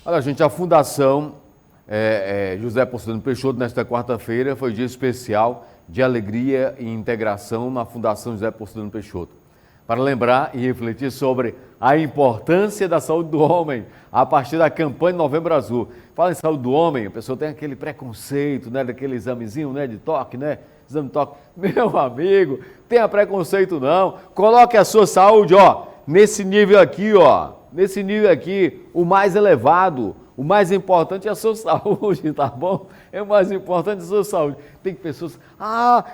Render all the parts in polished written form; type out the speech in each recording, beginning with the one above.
Olha, gente, a Fundação José Ponciano Peixoto, nesta quarta-feira, foi dia especial de alegria e integração na Fundação José Ponciano Peixoto, para lembrar e refletir sobre a importância da saúde do homem a partir da campanha Novembro Azul. Fala em saúde do homem, a pessoa tem aquele preconceito, né, daquele examezinho, né, de toque, né, exame de toque. Meu amigo, tenha preconceito não, coloque a sua saúde, ó, nesse nível aqui, ó, nesse nível aqui, o mais elevado. O mais importante é a sua saúde, tá bom? É o mais importante a sua saúde. Tem pessoas,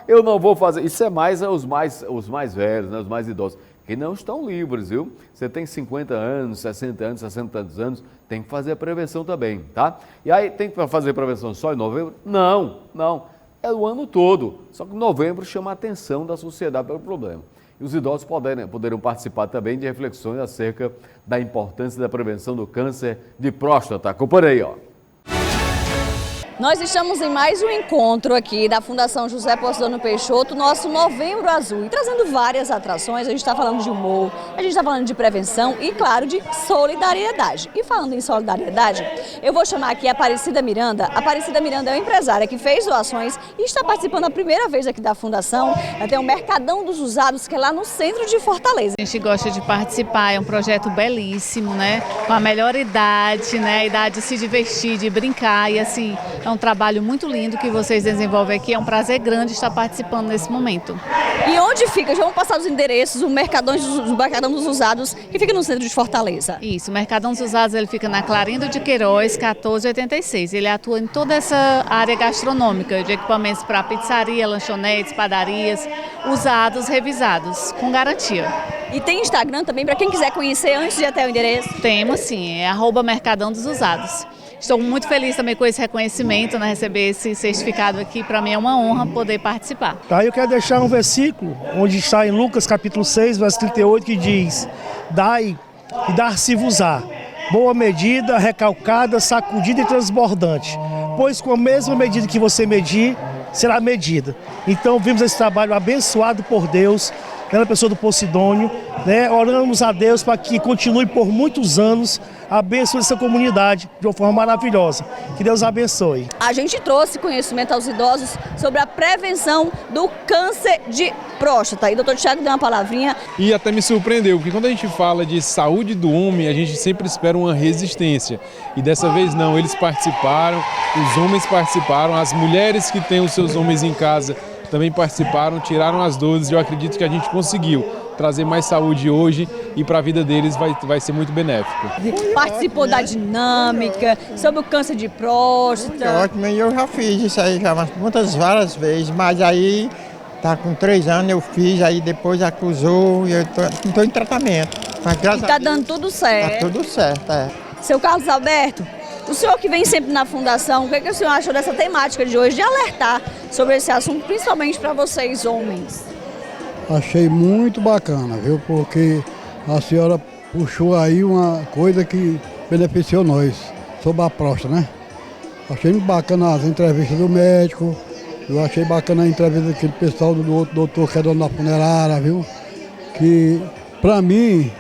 eu não vou fazer. Isso é mais os mais velhos, né? Os mais idosos, que não estão livres, viu? Você tem 50 anos, 60 anos, 60 anos, tem que fazer a prevenção também, tá? E aí, tem que fazer prevenção só em novembro? Não. É o ano todo. Só que novembro chama a atenção da sociedade pelo problema. E os idosos poderão participar também de reflexões acerca da importância da prevenção do câncer de próstata. Acompanhe aí, ó. Nós estamos em mais um encontro aqui da Fundação José Ponciano Peixoto, nosso Novembro Azul, e trazendo várias atrações. A gente está falando de humor, a gente está falando de prevenção e, claro, de solidariedade. E falando em solidariedade, eu vou chamar aqui a Aparecida Miranda. A Aparecida Miranda é uma empresária que fez doações e está participando a primeira vez aqui da Fundação. Ela tem o Mercadão dos Usados, que é lá no centro de Fortaleza. A gente gosta de participar, é um projeto belíssimo, né? Com a melhor idade, né? A idade de se divertir, de brincar e assim... É um trabalho muito lindo que vocês desenvolvem aqui, é um prazer grande estar participando nesse momento. E onde fica? Já vamos passar os endereços, o Mercadão dos Usados, que fica no centro de Fortaleza. Isso, o Mercadão dos Usados ele fica na Clarindo de Queiroz, 1486. Ele atua em toda essa área gastronômica, de equipamentos para pizzaria, lanchonetes, padarias, usados, revisados, com garantia. E tem Instagram também, para quem quiser conhecer antes de ir até o endereço? Temos sim, é @Mercadão dos Usados. Estou muito feliz também com esse reconhecimento, né, receber esse certificado aqui. Para mim é uma honra poder participar. Tá, eu quero deixar um versículo, onde está em Lucas capítulo 6, verso 38, que diz: Dai e dar-se-vos-á, boa medida, recalcada, sacudida e transbordante, pois com a mesma medida que você medir, será medida. Então vimos esse trabalho abençoado por Deus, pela pessoa do Posidônio, né? Oramos a Deus para que continue por muitos anos abençoe essa comunidade de uma forma maravilhosa. Que Deus abençoe. A gente trouxe conhecimento aos idosos sobre a prevenção do câncer de próstata. E o doutor Thiago deu uma palavrinha. E até me surpreendeu, porque quando a gente fala de saúde do homem, a gente sempre espera uma resistência. E dessa vez não, eles participaram, os homens participaram, as mulheres que têm os seus homens em casa também participaram, tiraram as dores e eu acredito que a gente conseguiu trazer mais saúde hoje e para a vida deles vai ser muito benéfico. Participou da dinâmica sobre o câncer de próstata. Ótimo, eu já fiz isso aí já várias vezes, mas aí tá com 3 anos eu fiz, aí depois acusou e eu estou em tratamento. Mas e tá dando tudo certo. Tá tudo certo, é. Seu Carlos Alberto, o senhor que vem sempre na Fundação, o que o senhor achou dessa temática de hoje, de alertar sobre esse assunto, principalmente para vocês, homens? Achei muito bacana, viu? Porque a senhora puxou aí uma coisa que beneficiou nós, sobre a próstata, né? Achei muito bacana as entrevistas do médico, eu achei bacana a entrevista daquele pessoal do outro doutor que é dono da funerária, viu? Que, para mim,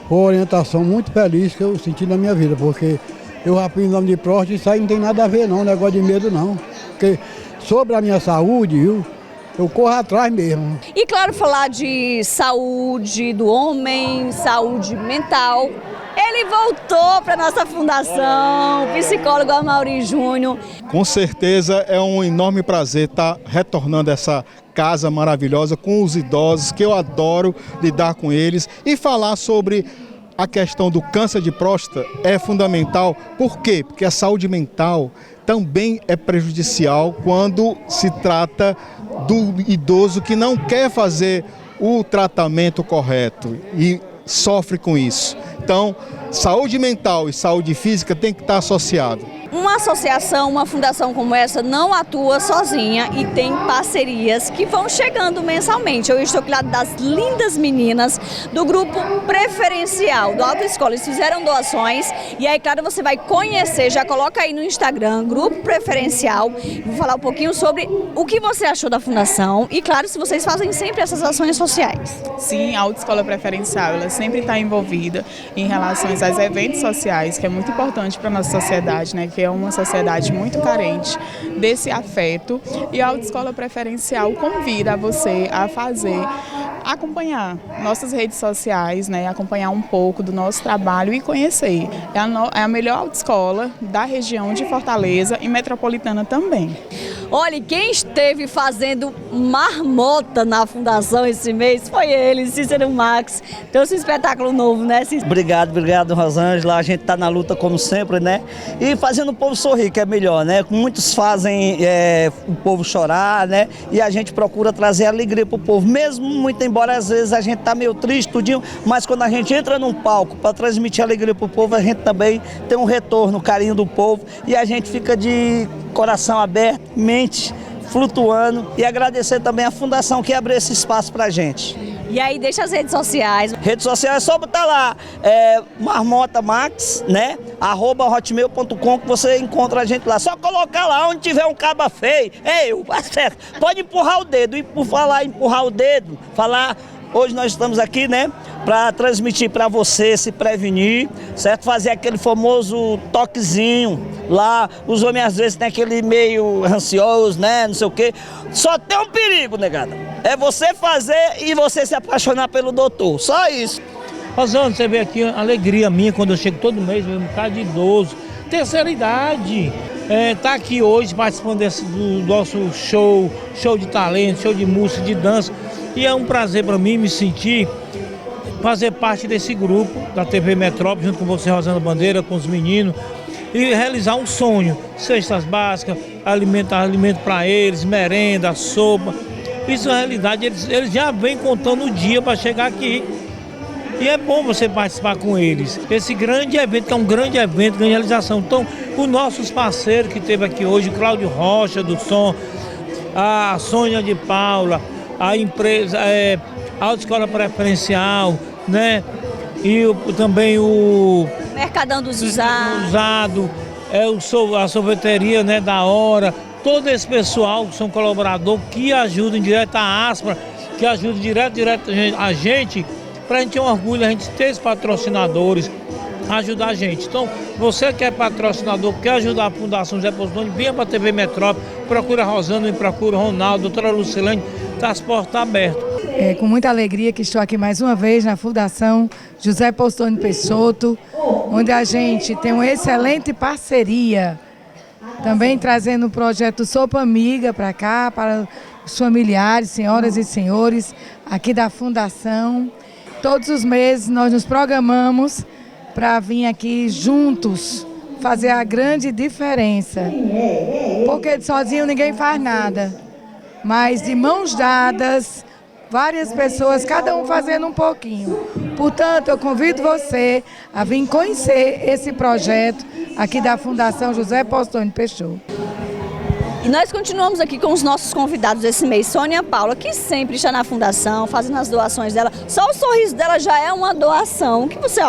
foi uma orientação muito feliz que eu senti na minha vida, porque eu já fiz exame de próstata e isso aí não tem nada a ver não, negócio de medo não. Porque sobre a minha saúde, viu? Eu corro atrás mesmo. E claro, falar de saúde do homem, saúde mental. Ele voltou para nossa fundação, o psicólogo Amaury Júnior. Com certeza é um enorme prazer estar retornando essa casa maravilhosa com os idosos, que eu adoro lidar com eles e falar sobre a questão do câncer de próstata é fundamental. Por quê? Porque a saúde mental também é prejudicial quando se trata do idoso que não quer fazer o tratamento correto e sofre com isso. Então, saúde mental e saúde física tem que estar associado. uma associação, uma fundação como essa não atua sozinha e tem parcerias que vão chegando mensalmente. Eu estou aqui lá das lindas meninas do grupo preferencial do Autoescola. Eles fizeram doações e aí, claro, você vai conhecer, já coloca aí no Instagram, grupo preferencial. Vou falar um pouquinho sobre o que você achou da fundação e, claro, se vocês fazem sempre essas ações sociais. Sim, a Autoescola Preferencial, ela sempre está envolvida em relação aos eventos sociais, que é muito importante para a nossa sociedade, né? Que é uma sociedade muito carente desse afeto, e a Autoescola Preferencial convida você a acompanhar nossas redes sociais, né, acompanhar um pouco do nosso trabalho e conhecer. É a melhor autoescola da região de Fortaleza e metropolitana também. Olha, quem esteve fazendo marmota na fundação esse mês foi ele, Cícero Max. Trouxe um espetáculo novo, né, Cícero? Obrigado, Rosângela. A gente está na luta como sempre, né? E fazendo o povo sorrir, que é melhor, né? Muitos fazem o povo chorar, né? E a gente procura trazer alegria pro povo. Mesmo muito embora às vezes a gente tá meio triste, tudinho, mas quando a gente entra num palco para transmitir alegria pro povo, a gente também tem um retorno, carinho do povo, e a gente fica de coração aberto, mente flutuando, e agradecer também a fundação que abriu esse espaço pra gente. E aí, deixa as redes sociais. Redes sociais é só botar lá, Marmota Max, né? @hotmail.com, que você encontra a gente lá. Só colocar lá, onde tiver um caba feio, certo? Pode empurrar o dedo, e por falar empurrar o dedo, hoje nós estamos aqui, né, para transmitir para você se prevenir, certo? Fazer aquele famoso toquezinho lá. Os homens às vezes tem aquele meio ansioso, né, não sei o quê. Só tem um perigo, negada. É você fazer e você se apaixonar pelo doutor, só isso. Rosângela, você vê aqui a alegria minha quando eu chego todo mês, um bocado de idoso, terceira idade. Tá aqui hoje participando do nosso show de talento, show de música, de dança. E é um prazer para mim fazer parte desse grupo da TV Metrópole, junto com você, Rosana Bandeira, com os meninos, e realizar um sonho, cestas básicas, alimento para eles, merenda, sopa. Isso é realidade, eles já vêm contando o dia para chegar aqui. E é bom você participar com eles. Esse grande evento é um grande evento, grande realização. Então, os nossos parceiros que teve aqui hoje, o Cláudio Rocha do som, a Sônia de Paula, a empresa, a Autoescola Preferencial, né? E também o Mercadão dos Usados, a sorveteria, né, da Hora, todo esse pessoal que são colaboradores, que ajudam direto a Aspra, que ajudam direto a gente, para a gente ter um orgulho, a gente ter esses patrocinadores, ajudar a gente. Então, você que é patrocinador, quer ajudar a Fundação José Poço, venha para a TV Metrópole, procura a Rosana e procura o Ronaldo, a doutora Lucilene, as portas estão abertas. É com muita alegria que estou aqui mais uma vez na Fundação José Poço Peixoto, onde a gente tem uma excelente parceria, também trazendo o projeto Sopa Amiga para cá, para os familiares, senhoras e senhores aqui da Fundação. Todos os meses nós nos programamos para vir aqui juntos fazer a grande diferença, porque sozinho ninguém faz nada, mas de mãos dadas, várias pessoas, cada um fazendo um pouquinho. Portanto, eu convido você a vir conhecer esse projeto aqui da Fundação José Poço Peixoto. E nós continuamos aqui com os nossos convidados desse mês, Sônia Paula, que sempre está na Fundação, fazendo as doações dela. Só o sorriso dela já é uma doação, que você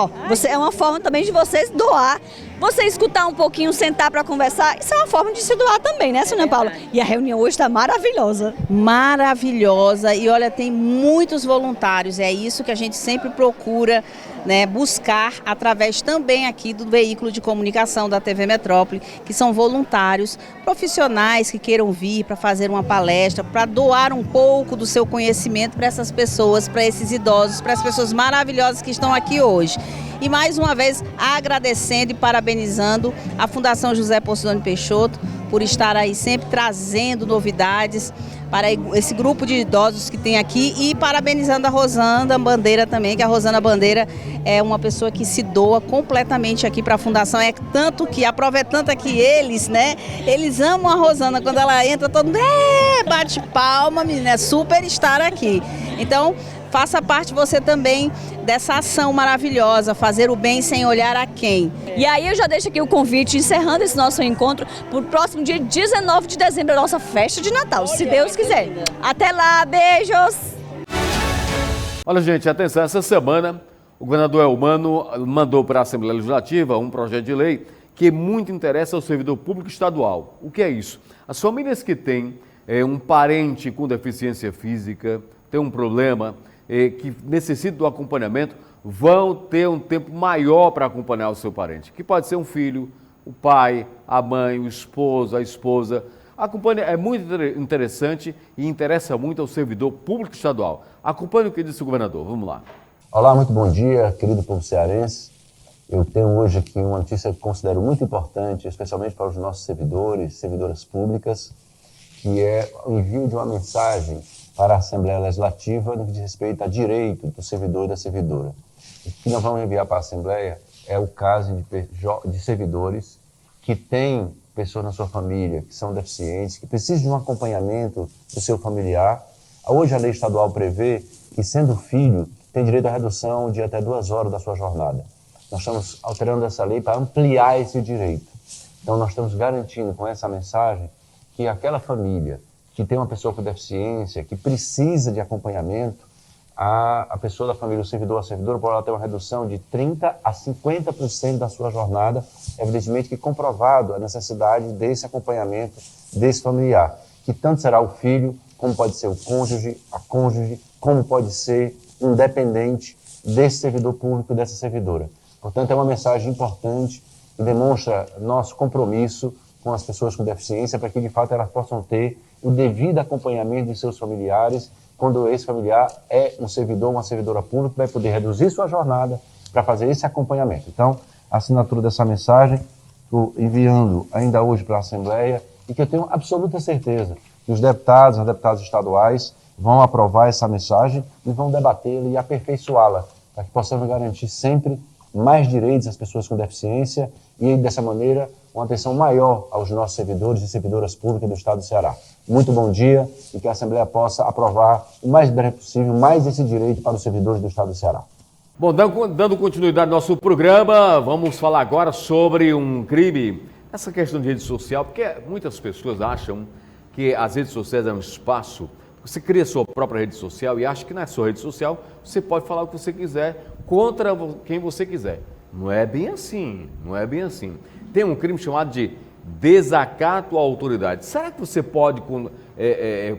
é uma forma também de vocês doar. Você escutar um pouquinho, sentar para conversar, isso é uma forma de se doar também, né, Sônia Paula? E a reunião hoje está maravilhosa. Maravilhosa, e olha, tem muitos voluntários, é isso que a gente sempre procura, né, buscar através também aqui do veículo de comunicação da TV Metrópole, que são voluntários, profissionais que queiram vir para fazer uma palestra, para doar um pouco do seu conhecimento para essas pessoas, para esses idosos, para as pessoas maravilhosas que estão aqui hoje. E mais uma vez agradecendo e parabenizando a Fundação José Poço Peixoto por estar aí sempre trazendo novidades para esse grupo de idosos que tem aqui, e parabenizando a Rosana Bandeira também, que a Rosana Bandeira é uma pessoa que se doa completamente aqui para a Fundação, tanto que, aproveitando aqui eles, né, eles amam a Rosana, quando ela entra todo mundo bate palma, menina, é super estar aqui. Então, Faça parte você também dessa ação maravilhosa, fazer o bem sem olhar a quem. E aí eu já deixo aqui o convite, encerrando esse nosso encontro, para o próximo dia 19 de dezembro, a nossa festa de Natal, se Deus quiser. Até lá, beijos! Olha, gente, atenção, essa semana o governador Elmano mandou para a Assembleia Legislativa um projeto de lei que muito interessa ao servidor público estadual. O que é isso? As famílias que têm um parente com deficiência física, tem um problema, que necessita do acompanhamento, vão ter um tempo maior para acompanhar o seu parente, que pode ser um filho, o pai, a mãe, o esposo, a esposa. Acompanhe, é muito interessante e interessa muito ao servidor público estadual. Acompanhe o que disse o governador. Vamos lá. Olá, muito bom dia, querido povo cearense. Eu tenho hoje aqui uma notícia que considero muito importante, especialmente para os nossos servidores, servidoras públicas, que é o envio de uma mensagem para a Assembleia Legislativa no que diz respeito a direito do servidor e da servidora. O que nós vamos enviar para a Assembleia é o caso de servidores que têm pessoas na sua família que são deficientes, que precisam de um acompanhamento do seu familiar. Hoje a lei estadual prevê que, sendo filho, tem direito à redução de até 2 horas da sua jornada. Nós estamos alterando essa lei para ampliar esse direito. Então nós estamos garantindo com essa mensagem que aquela família que tem uma pessoa com deficiência, que precisa de acompanhamento, a pessoa da família, o servidor, a servidora, poderá ter uma redução de 30% a 50% da sua jornada, evidentemente que comprovado a necessidade desse acompanhamento desse familiar, que tanto será o filho, como pode ser o cônjuge, a cônjuge, como pode ser um dependente desse servidor público, dessa servidora. Portanto, é uma mensagem importante que demonstra nosso compromisso com as pessoas com deficiência para que, de fato, elas possam ter o devido acompanhamento de seus familiares, quando esse familiar é um servidor, uma servidora pública, vai poder reduzir sua jornada para fazer esse acompanhamento. Então, a assinatura dessa mensagem, estou enviando ainda hoje para a Assembleia, e que eu tenho absoluta certeza que os deputados, as deputadas estaduais, vão aprovar essa mensagem e vão debatê-la e aperfeiçoá-la, para que possamos garantir sempre mais direitos às pessoas com deficiência e, dessa maneira, uma atenção maior aos nossos servidores e servidoras públicas do Estado do Ceará. Muito bom dia e que a Assembleia possa aprovar o mais breve possível mais esse direito para os servidores do Estado do Ceará. Bom, dando continuidade ao nosso programa, vamos falar agora sobre um crime, essa questão de rede social, porque muitas pessoas acham que as redes sociais é um espaço. Você cria sua própria rede social e acha que na sua rede social você pode falar o que você quiser contra quem você quiser. Não é bem assim, não é bem assim. Tem um crime chamado de desacato à autoridade. Será que você pode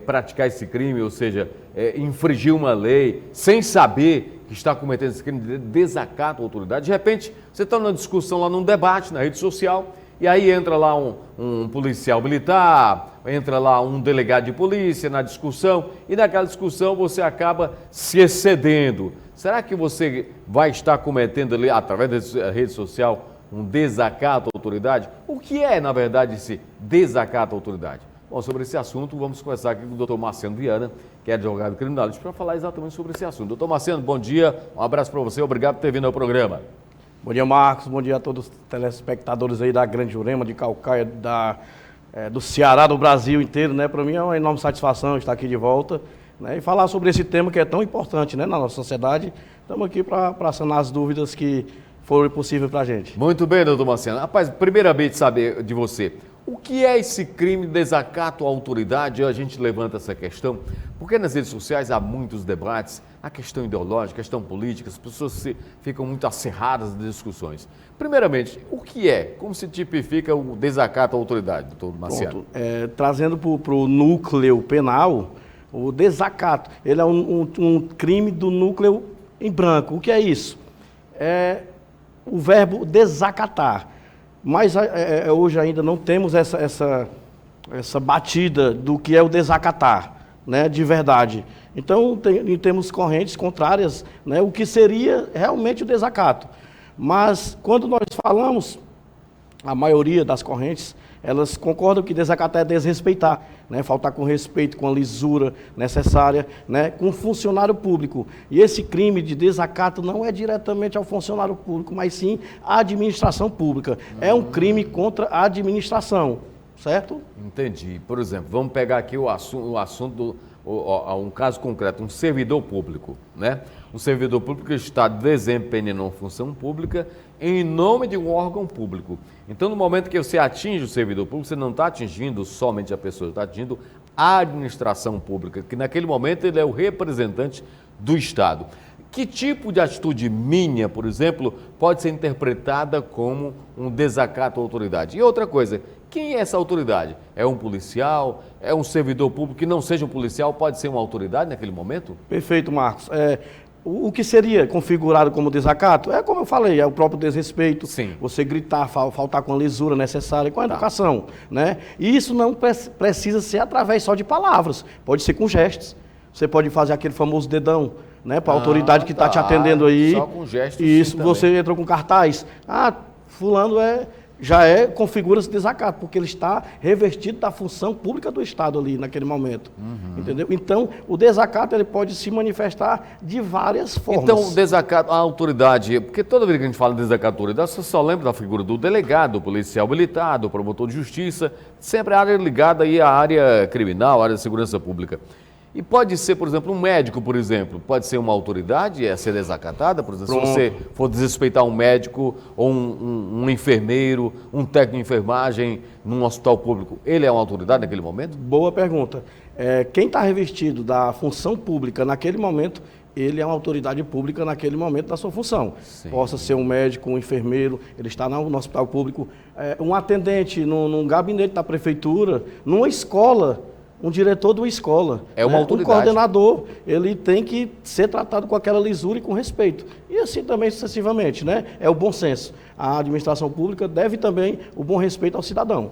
praticar esse crime, ou seja, infringir uma lei sem saber que está cometendo esse crime de desacato à autoridade? De repente, você está numa discussão lá num debate na rede social e aí entra lá um policial militar, entra lá um delegado de polícia na discussão e naquela discussão você acaba se excedendo. Será que você vai estar cometendo ali, através da rede social, um desacato à autoridade? O que é, na verdade, esse desacato à autoridade? Bom, sobre esse assunto, vamos conversar aqui com o doutor Marciano Viana, que é advogado criminalista, para falar exatamente sobre esse assunto. Doutor Marciano, bom dia, um abraço para você, obrigado por ter vindo ao programa. Bom dia, Marcos, bom dia a todos os telespectadores aí da Grande Jurema, de Caucaia, do Ceará, do Brasil inteiro, né? Para mim é uma enorme satisfação estar aqui de volta, né? E falar sobre esse tema que é tão importante, né, na nossa sociedade. Estamos aqui para sanar as dúvidas que forem possíveis para a gente. Muito bem, doutor Marciano. Rapaz, primeiramente saber de você, o que é esse crime de desacato à autoridade? A gente levanta essa questão, porque nas redes sociais há muitos debates, a questão ideológica, a questão política, as pessoas ficam muito acerradas nas discussões. Primeiramente, o que é? Como se tipifica o desacato à autoridade, doutor Marciano? Trazendo para o núcleo penal, o desacato, ele é um crime do núcleo em branco. O que é isso? É o verbo desacatar. Mas hoje ainda não temos essa batida do que é o desacatar, né, de verdade. Então, temos correntes contrárias, né, o que seria realmente o desacato. Mas, quando nós falamos, a maioria das correntes, elas concordam que desacatar é desrespeitar, né, faltar com respeito, com a lisura necessária, né, com o funcionário público. E esse crime de desacato não é diretamente ao funcionário público, mas sim à administração pública. É um crime contra a administração, certo? Entendi. Por exemplo, vamos pegar aqui o assunto um caso concreto, um servidor público, né? Um servidor público que está desempenhando uma função pública em nome de um órgão público. Então, no momento que você atinge o servidor público, você não está atingindo somente a pessoa, está atingindo a administração pública, que naquele momento ele é o representante do Estado. Que tipo de atitude minha, por exemplo, pode ser interpretada como um desacato à autoridade? E outra coisa, quem é essa autoridade? É um policial? É um servidor público que não seja um policial? Pode ser uma autoridade naquele momento? Perfeito, Marcos. O que seria configurado como desacato é, como eu falei, é o próprio desrespeito. Sim. Você gritar, faltar com a lisura necessária, com a educação, né? E isso não precisa ser através só de palavras, pode ser com gestos. Você pode fazer aquele famoso dedão, né, para a autoridade que está te atendendo aí. Só com gestos. Isso, você entra com cartaz. Fulano configura-se desacato, porque ele está revestido da função pública do Estado ali naquele momento. Entendeu? Então, o desacato ele pode se manifestar de várias formas. Então, o desacato à autoridade, porque toda vez que a gente fala de desacato à autoridade, você só lembra da figura do delegado, do policial militar, do promotor de justiça, sempre a área ligada aí à área criminal, à área de segurança pública. E pode ser, por exemplo, um médico, por exemplo, pode ser uma autoridade a ser desacatada, por exemplo, se você for desrespeitar um médico ou um enfermeiro, um técnico de enfermagem num hospital público, ele é uma autoridade naquele momento? Boa pergunta. Quem está revestido da função pública naquele momento, ele é uma autoridade pública naquele momento da sua função. Sim. Possa ser um médico, um enfermeiro, ele está no hospital público, um atendente num gabinete da prefeitura, numa escola, um diretor de uma escola, é uma autoridade. Um coordenador, ele tem que ser tratado com aquela lisura e com respeito. E assim também sucessivamente, né? É o bom senso. A administração pública deve também o bom respeito ao cidadão.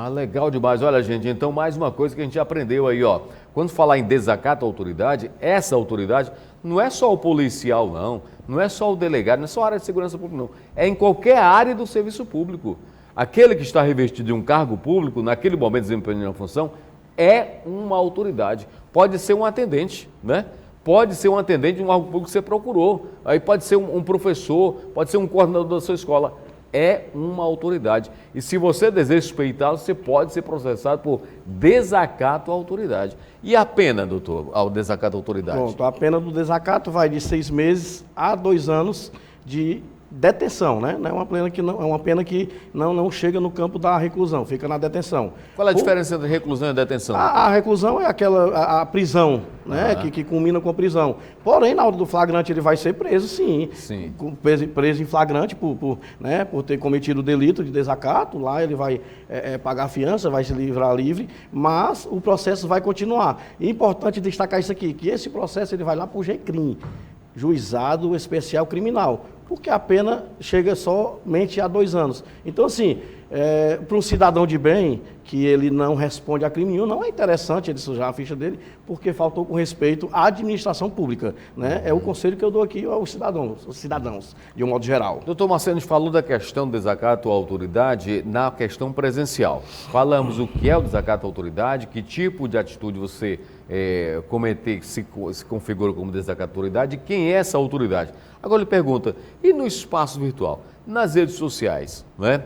Legal demais. Olha, gente, então mais uma coisa que a gente aprendeu aí, ó. Quando falar em desacato à autoridade, essa autoridade não é só o policial, não é só o delegado, não é só a área de segurança pública, não. É em qualquer área do serviço público. Aquele que está revestido de um cargo público, naquele momento desempenhando uma função, é uma autoridade. Pode ser um atendente, né? Pode ser um atendente de um órgão público que você procurou. Aí pode ser um professor, pode ser um coordenador da sua escola. É uma autoridade. E se você desrespeitá-lo, você pode ser processado por desacato à autoridade. E a pena, doutor, ao desacato à autoridade? Pronto, a pena do desacato vai de 6 meses a 2 anos de detenção, né? É uma pena que não chega no campo da reclusão, fica na detenção. Qual é a diferença entre reclusão e detenção? A reclusão é a prisão, né? Que culmina com a prisão. Porém, na hora do flagrante ele vai ser preso, sim. Preso em flagrante por ter cometido o delito de desacato, lá ele vai pagar a fiança, vai se livrar livre, mas o processo vai continuar. E é importante destacar isso aqui, que esse processo ele vai lá para o GCRIM, Juizado Especial Criminal, porque a pena chega somente a 2 anos. Então, assim, para um cidadão de bem, que ele não responde a crime nenhum, não é interessante ele sujar a ficha dele, porque faltou com respeito à administração pública, né? É o conselho que eu dou aqui aos cidadãos, de um modo geral. Doutor Marcelo, a gente falou da questão do desacato à autoridade na questão presencial. Falamos o que é o desacato à autoridade, que tipo de atitude você cometer se configura como desacato à autoridade, e quem é essa autoridade. Agora ele pergunta, e no espaço virtual? Nas redes sociais, né?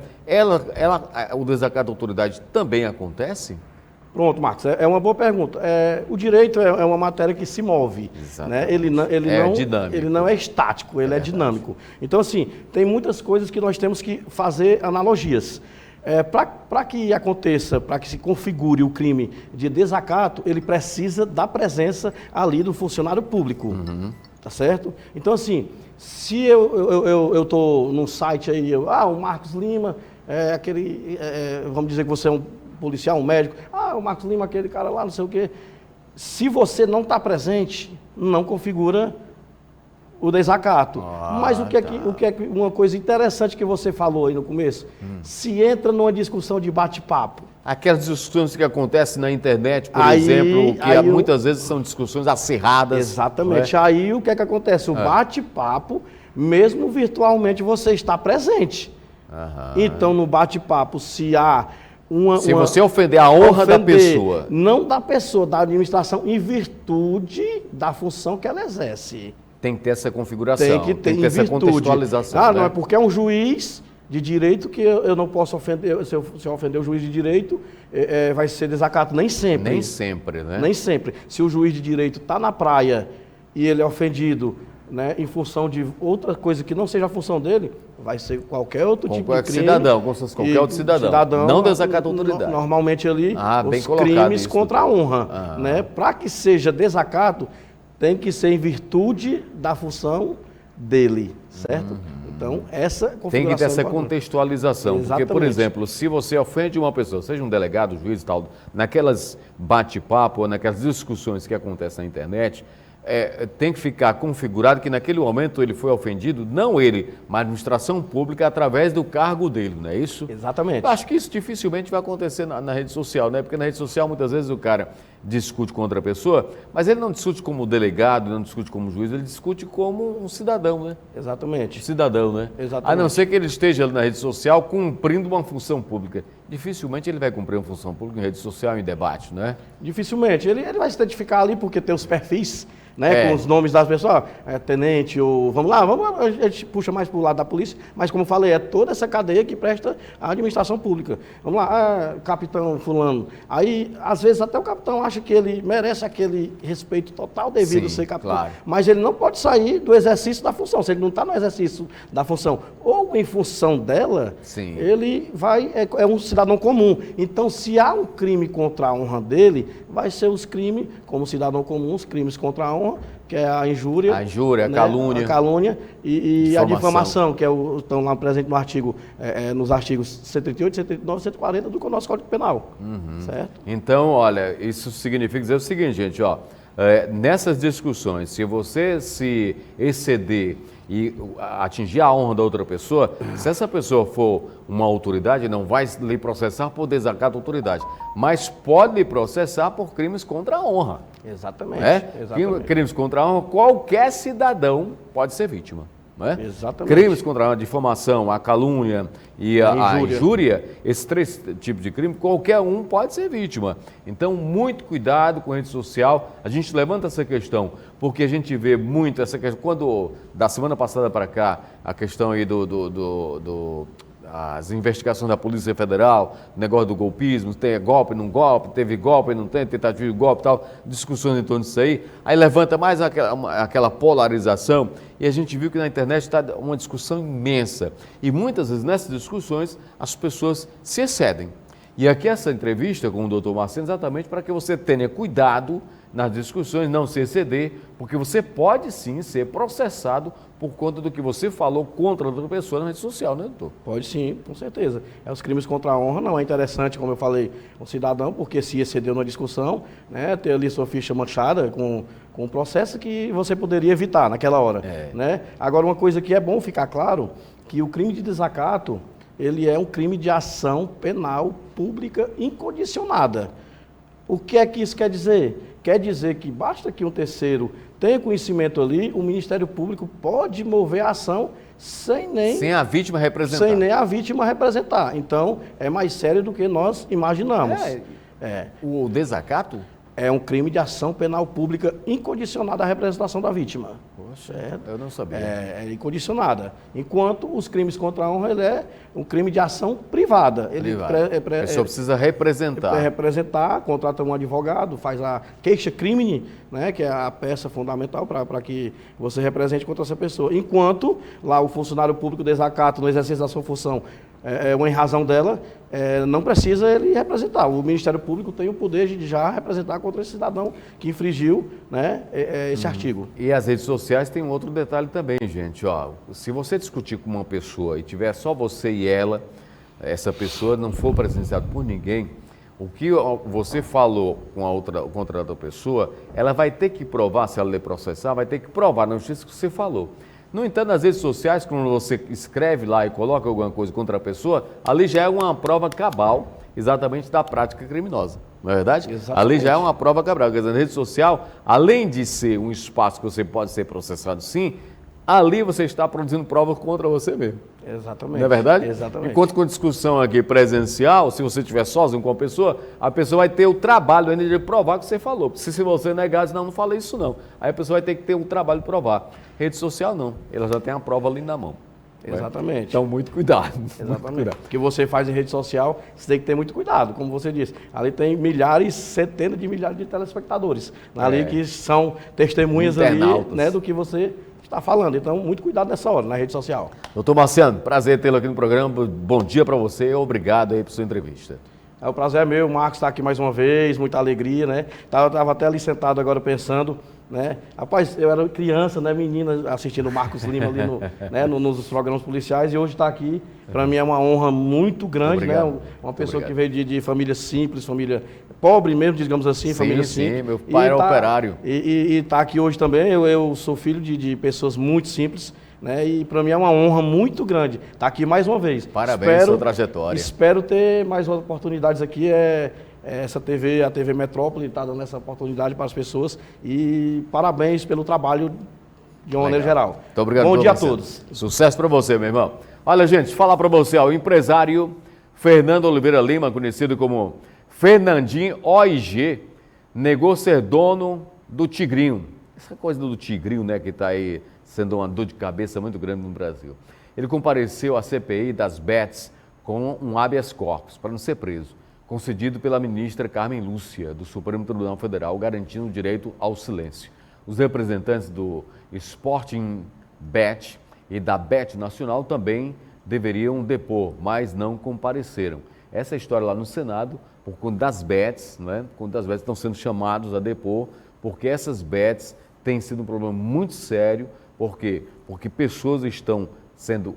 O desacato à autoridade também acontece? Pronto, Marcos, é uma boa pergunta. O direito é uma matéria que se move, né? Ele não é estático, ele é dinâmico. Então, assim, tem muitas coisas que nós temos que fazer analogias. Para que aconteça, para que se configure o crime de desacato, ele precisa da presença ali do funcionário público, tá certo? Então, assim, se eu estou num site aí, o Marcos Lima, vamos dizer que você é um policial, um médico, o Marcos Lima, aquele cara lá, não sei o quê. Se você não está presente, não configura o desacato. Mas o que é uma coisa interessante que você falou aí no começo? Se entra numa discussão de bate-papo. Aquelas discussões que acontecem na internet, por exemplo, que muitas vezes são discussões acirradas. Exatamente. Aí o que é que acontece? O bate-papo, mesmo virtualmente, você está presente. Então, no bate-papo, se há se você ofender a honra da pessoa. Não da pessoa, da administração, em virtude da função que ela exerce. Tem que ter essa configuração, tem que ter essa contextualização. Não é porque é um juiz de direito que eu não posso ofender, se eu ofender o juiz de direito, vai ser desacato. Nem sempre. Nem sempre, né? Nem sempre. Se o juiz de direito está na praia e ele é ofendido, né, em função de outra coisa que não seja a função dele, vai ser qualquer outro tipo de crime. Cidadão, como se fosse qualquer outro cidadão. Não desacato a autoridade. Normalmente ali, bem os crimes isso, contra a honra. Né? Para que seja desacato, tem que ser em virtude da função dele, certo? Então, essa configuração... Tem que ter essa contextualização. Exatamente. Porque, por exemplo, se você ofende uma pessoa, seja um delegado, juiz e tal, naquelas bate-papo ou naquelas discussões que acontecem na internet, tem que ficar configurado que naquele momento ele foi ofendido, não ele, mas a administração pública através do cargo dele, não é isso? Exatamente. Eu acho que isso dificilmente vai acontecer na rede social, né? Porque na rede social muitas vezes o cara discute com outra pessoa, mas ele não discute como delegado, não discute como juiz, ele discute como um cidadão, né? Exatamente. Cidadão, né? Exatamente. A não ser que ele esteja ali na rede social cumprindo uma função pública. Dificilmente ele vai cumprir uma função pública em rede social, em debate, né? Dificilmente. Ele vai se identificar ali porque tem os perfis, né, com os nomes das pessoas, tenente, ou vamos lá, a gente puxa mais para o lado da polícia, mas como falei, é toda essa cadeia que presta a administração pública. Vamos lá, capitão fulano. Aí, às vezes, até o capitão acha que ele merece aquele respeito total devido a ser capitão, claro. Mas ele não pode sair do exercício da função, se ele não está no exercício da função, ou em função dela, ele é um cidadão comum. Então, se há um crime contra a honra dele, vai ser os crimes, como cidadão comum, os crimes contra a honra, que é a injúria, a né, calúnia, a calúnia e a difamação, que estão lá presentes no artigo, nos artigos 138, 139 e 140 do nosso Código Penal. Certo? Então, olha, isso significa dizer o seguinte, gente, ó, nessas discussões, se você se exceder e atingir a honra da outra pessoa, se essa pessoa for uma autoridade, não vai lhe processar por desacato à autoridade, mas pode lhe processar por crimes contra a honra. Exatamente. Exatamente. Crimes contra a honra, qualquer cidadão pode ser vítima. Exatamente. Crimes contra a difamação, a calúnia e a injúria, esses três tipos de crime, qualquer um pode ser vítima. Então, muito cuidado com a rede social. A gente levanta essa questão porque a gente vê muito essa questão. Quando, da semana passada para cá, a questão aí as investigações da Polícia Federal, negócio do golpismo, tem golpe, não golpe, teve golpe, não tem, tentativa de golpe e tal, discussões em torno disso aí levanta mais aquela polarização e a gente viu que na internet está uma discussão imensa e muitas vezes nessas discussões as pessoas se excedem. E aqui essa entrevista com o doutor Marceno exatamente para que você tenha cuidado nas discussões, não se exceder, porque você pode sim ser processado por conta do que você falou contra outra pessoa na rede social, né, doutor? Pode sim, com certeza. Os crimes contra a honra não é interessante, como eu falei, um cidadão, porque se excedeu na discussão, né, ter ali sua ficha manchada com um processo que você poderia evitar naquela hora. Né? Agora, uma coisa que é bom ficar claro, que o crime de desacato, ele é um crime de ação penal pública incondicionada. O que é que isso quer dizer? Quer dizer que basta que um terceiro tenha conhecimento ali, o Ministério Público pode mover a ação sem a vítima representar. Sem nem a vítima representar. Então, é mais sério do que nós imaginamos. O desacato? É um crime de ação penal pública incondicionada à representação da vítima. Poxa, eu não sabia. É incondicionada. Enquanto os crimes contra a honra, ele é um crime de ação privada. A pessoa precisa representar. Representar, contrata um advogado, faz a queixa crimine, né, que é a peça fundamental para que você represente contra essa pessoa. Enquanto lá o funcionário público desacato no exercício da sua função, uma em razão dela, não precisa ele representar. O Ministério Público tem o poder de já representar contra esse cidadão que infringiu, né, esse artigo. E as redes sociais tem um outro detalhe também, gente. Ó, se você discutir com uma pessoa e tiver só você e ela, essa pessoa não for presenciada por ninguém, o que você falou contra outra pessoa, ela vai ter que provar, se ela lhe processar, vai ter que provar na justiça que você falou. No entanto, nas redes sociais, quando você escreve lá e coloca alguma coisa contra a pessoa, ali já é uma prova cabal exatamente da prática criminosa, não é verdade? Exatamente. Ali já é uma prova cabal. Quer dizer, na rede social, além de ser um espaço que você pode ser processado sim, ali você está produzindo provas contra você mesmo. Exatamente. Não é verdade? Exatamente. Enquanto com discussão aqui presencial, se você estiver sozinho com a pessoa vai ter o trabalho ainda de provar o que você falou. Porque se você negar, não falei isso não. Aí a pessoa vai ter que ter um trabalho de provar. Rede social não, ela já tem a prova ali na mão. Exatamente. Então, muito cuidado. Exatamente. O que você faz em rede social, você tem que ter muito cuidado, como você disse. Ali tem milhares, centenas de milhares de telespectadores. Ali que são testemunhas ali, né, do que você está falando. Então, muito cuidado nessa hora, na rede social. Doutor Marciano, prazer tê-lo aqui no programa. Bom dia para você. Obrigado aí por sua entrevista. O prazer é meu, o Marcos está aqui mais uma vez, muita alegria, né? Estava até ali sentado agora pensando, né? Rapaz, eu era criança, né, menina, assistindo o Marcos Lima ali nos programas policiais, e hoje está aqui, para mim é uma honra muito grande, né? Uma pessoa que veio de família simples, família pobre mesmo, digamos assim, família simples. Sim, meu pai era operário. E está aqui hoje também, eu sou filho de pessoas muito simples, né? E para mim é uma honra muito grande estar aqui mais uma vez. Parabéns pela sua trajetória. Espero ter mais oportunidades aqui. Essa TV, a TV Metrópole, está dando essa oportunidade para as pessoas. E parabéns pelo trabalho de uma maneira geral. Muito obrigado. Bom dia a todos. Sucesso para você, meu irmão. Olha, gente, falar para você, o empresário Fernando Oliveira Lima, conhecido como Fernandinho OIG, negou ser dono do Tigrinho. Essa coisa do Tigrinho, né, que está aí sendo uma dor de cabeça muito grande no Brasil. Ele compareceu à CPI das bets com um habeas corpus para não ser preso, concedido pela ministra Carmen Lúcia, do Supremo Tribunal Federal, garantindo o direito ao silêncio. Os representantes do Sporting Bet e da Bet Nacional também deveriam depor, mas não compareceram. Essa história lá no Senado, por conta das bets, né? Por conta das bets estão sendo chamados a depor, porque essas bets têm sido um problema muito sério. Por quê? Porque pessoas estão sendo,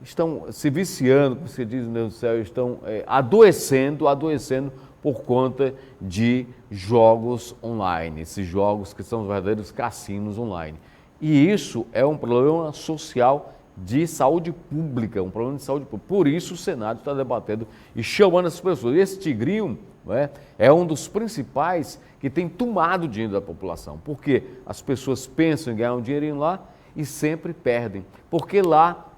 estão se viciando, como você diz, meu Deus do céu, estão adoecendo por conta de jogos online, esses jogos que são os verdadeiros cassinos online. E isso é um problema social de saúde pública, um problema de saúde pública. Por isso o Senado está debatendo e chamando essas pessoas. Esse Tigrinho, né, é um dos principais que tem tomado o dinheiro da população, porque as pessoas pensam em ganhar um dinheirinho lá e sempre perdem, porque lá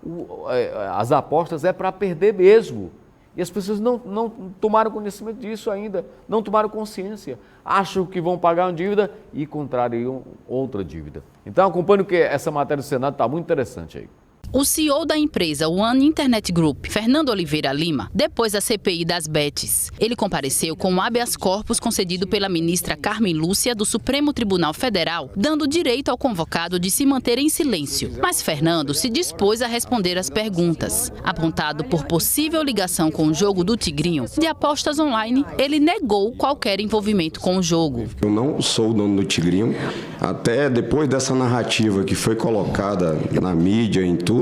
as apostas é para perder mesmo. E as pessoas não tomaram conhecimento disso ainda, não tomaram consciência, acham que vão pagar uma dívida e contrariam outra dívida. Então acompanhe que essa matéria do Senado está muito interessante aí. O CEO da empresa One Internet Group, Fernando Oliveira Lima, depôs a CPI das bets. Ele compareceu com um habeas corpus concedido pela ministra Carmen Lúcia, do Supremo Tribunal Federal, dando direito ao convocado de se manter em silêncio. Mas Fernando se dispôs a responder às perguntas. Apontado por possível ligação com o jogo do Tigrinho de apostas online, ele negou qualquer envolvimento com o jogo. Eu não sou o dono do Tigrinho. Até depois dessa narrativa que foi colocada na mídia, em tudo,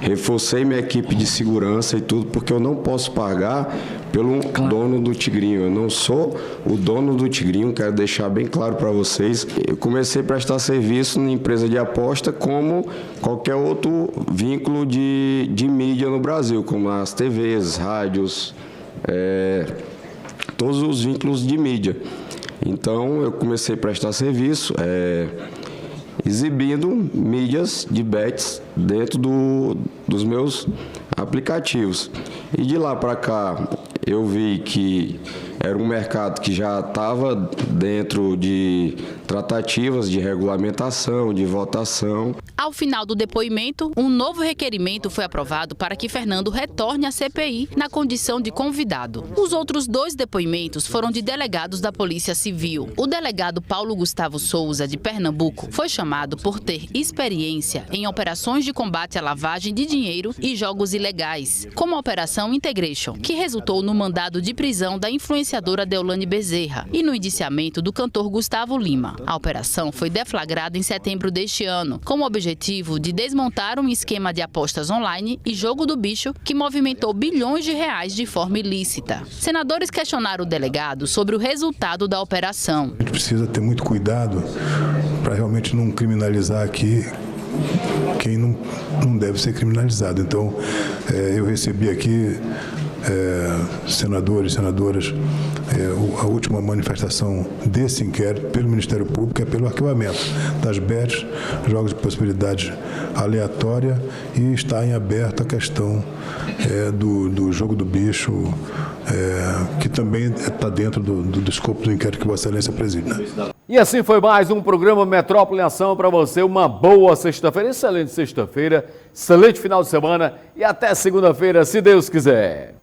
reforcei minha equipe de segurança e tudo, porque eu não posso pagar pelo dono do Tigrinho. Eu não sou o dono do Tigrinho, quero deixar bem claro para vocês. Eu comecei a prestar serviço na empresa de aposta como qualquer outro vínculo de mídia no Brasil, como as TVs, rádios, todos os vínculos de mídia. Então, eu comecei a prestar serviço, exibindo mídias de bets dentro dos meus aplicativos. E de lá para cá, eu vi que era um mercado que já estava dentro de tratativas de regulamentação, de votação. Ao final do depoimento, um novo requerimento foi aprovado para que Fernando retorne à CPI na condição de convidado. Os outros 2 depoimentos foram de delegados da Polícia Civil. O delegado Paulo Gustavo Souza, de Pernambuco, foi chamado por ter experiência em operações de combate à lavagem de dinheiro e jogos ilegais, como a Operação Integration, que resultou no mandado de prisão da influenciadora Deolane Bezerra e no indiciamento do cantor Gustavo Lima. A operação foi deflagrada em setembro deste ano, com o objetivo de desmontar um esquema de apostas online e jogo do bicho que movimentou bilhões de reais de forma ilícita. Senadores questionaram o delegado sobre o resultado da operação. A gente precisa ter muito cuidado para realmente não criminalizar aqui quem não deve ser criminalizado. Então, eu recebi aqui senadores, senadoras, a última manifestação desse inquérito pelo Ministério Público é pelo arquivamento das bets, jogos de possibilidade aleatória, e está em aberto a questão do jogo do bicho, que também está dentro do escopo do inquérito que Vossa Excelência preside, né? E assim foi mais um programa Metrópole em Ação para você. Uma boa sexta-feira, excelente sexta-feira, excelente final de semana e até segunda-feira, se Deus quiser.